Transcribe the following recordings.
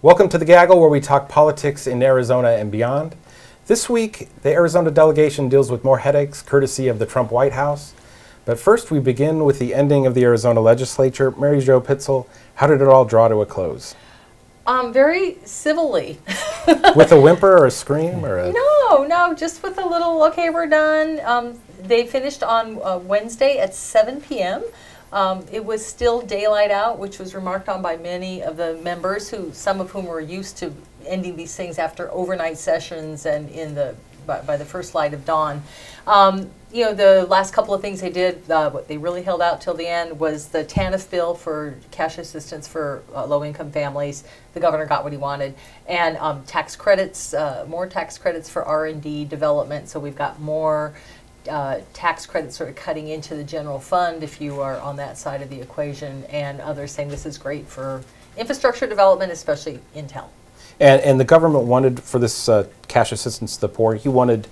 Welcome to The Gaggle, where we talk politics in Arizona and beyond. This week, the Arizona delegation deals with more headaches courtesy of the Trump White House. But first, we begin with the ending of the Arizona legislature. Mary Jo Pitzel, how did it all draw to a close? Very civilly. With a whimper or a scream? Or a No, just with a little, okay, we're done. They finished on Wednesday at 7 p.m. It was still daylight out, which was remarked on by many of the members, some of whom were used to ending these things after overnight sessions and by the first light of dawn. The last couple of things they did, what they really held out till the end was the TANF bill for cash assistance for low-income families. The governor got what he wanted, and tax credits, more tax credits for R&D development. So we've got more tax credits sort of cutting into the general fund if you are on that side of the equation, and others saying this is great for infrastructure development, especially Intel. And the government wanted, for this cash assistance to the poor, he wanted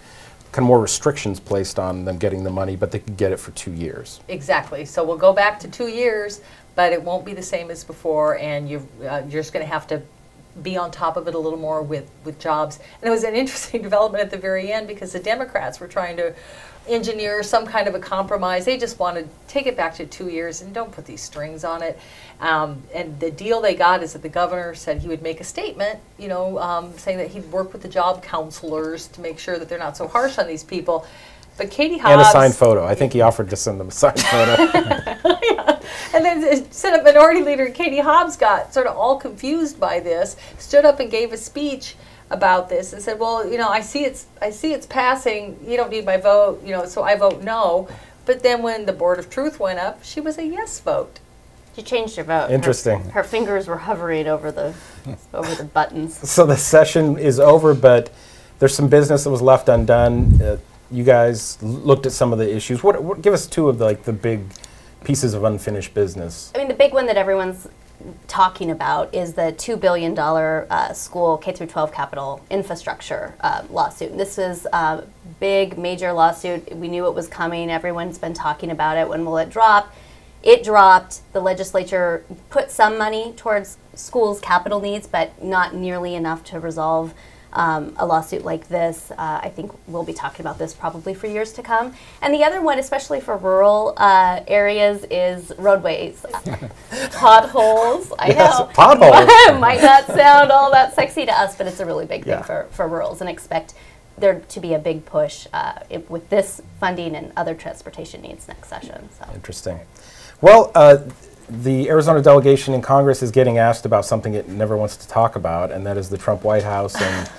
kind of more restrictions placed on them getting the money, but they could get it for 2 years. Exactly. So we'll go back to 2 years, but it won't be the same as before, and you're just going to have to be on top of it a little more with jobs. And it was an interesting development at the very end because the Democrats were trying to engineer some kind of a compromise. They just wanted to take it back to 2 years and don't put these strings on it. And the deal they got is that the governor said he would make a statement, saying that he'd work with the job counselors to make sure that they're not so harsh on these people. But Katie Hobbs... And a signed photo. I think he offered to send them a signed photo. Yeah. And then Senate Minority Leader Katie Hobbs got sort of all confused by this, stood up and gave a speech about this and said, well, I see it's passing, you don't need my vote, so I vote no. But then when the Board of Truth went up, she was a yes vote. She changed her vote. Interesting. Her fingers were hovering over the buttons. So the session is over, but there's some business that was left undone. You guys looked at some of the issues. What give us two of the big pieces of unfinished business? I mean, the big one that everyone's talking about is the $2 billion school K-12 capital infrastructure lawsuit. This is a big, major lawsuit. We knew it was coming. Everyone's been talking about it. When will it drop? It dropped. The legislature put some money towards schools' capital needs, but not nearly enough to resolve a lawsuit like this. I think we'll be talking about this probably for years to come. And the other one, especially for rural areas, is roadways. Potholes. I know. Potholes. Might not sound all that sexy to us, but it's a really big thing for rurals, and expect there to be a big push with this funding and other transportation needs next session. So. Interesting. Well, the Arizona delegation in Congress is getting asked about something it never wants to talk about, and that is the Trump White House. And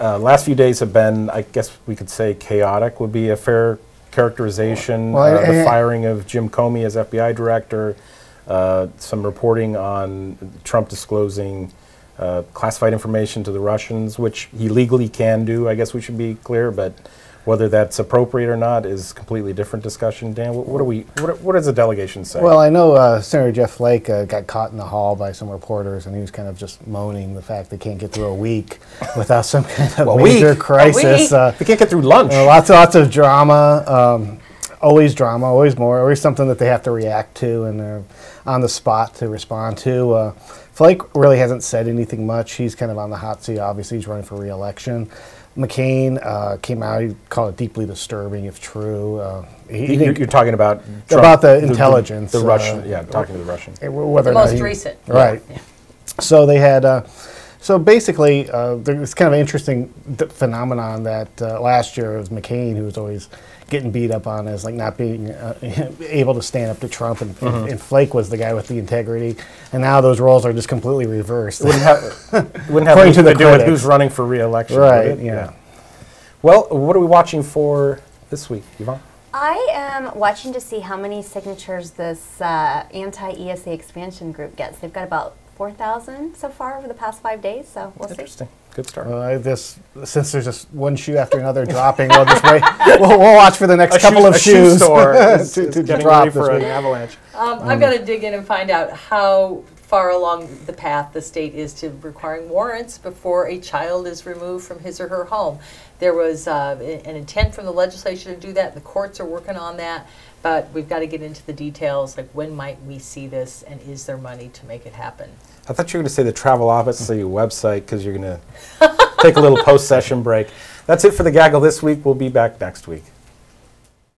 last few days have been, I guess we could say, chaotic would be a fair characterization. The firing of Jim Comey as FBI director, some reporting on Trump disclosing classified information to the Russians, which he legally can do, I guess we should be clear, but whether that's appropriate or not is a completely different discussion. Dan, what does the delegation say? Well, I know Senator Jeff Flake got caught in the hall by some reporters, and he was kind of just moaning the fact they can't get through a week without some kind of major crisis. They can't get through lunch. Lots of drama, always drama, always more, always something that they have to react to, and they're on the spot to respond to. Flake really hasn't said anything much. He's kind of on the hot seat. Obviously, he's running for re-election. McCain came out. He called it deeply disturbing, if true. You're talking about Trump, about the intelligence, the Russian, talking to the Russian. Whether the most recent, right? Yeah. So they had. So basically, there's kind of an interesting phenomenon that last year it was McCain who was always getting beat up on as not being able to stand up to Trump, and Flake was the guy with the integrity, and now those roles are just completely reversed. It wouldn't have anything to do with who's running for re-election, right? Yeah. Well, what are we watching for this week, Yvonne? I am watching to see how many signatures this anti-ESA expansion group gets. They've got about 4,000 so far over the past 5 days, so we'll see. Interesting. Good start. Since there's just one shoe after another dropping, we'll just wait. We'll watch for the next couple of shoes. Shoe store to getting drop ready for an avalanche. I've got to dig in and find out how far along the path the state is to requiring warrants before a child is removed from his or her home. There was an intent from the legislature to do that. The courts are working on that, but we've got to get into the details, like when might we see this, and is there money to make it happen? I thought you were going to say the travel office, so your website, because you're going to take a little post-session break. That's it for the Gaggle this week. We'll be back next week.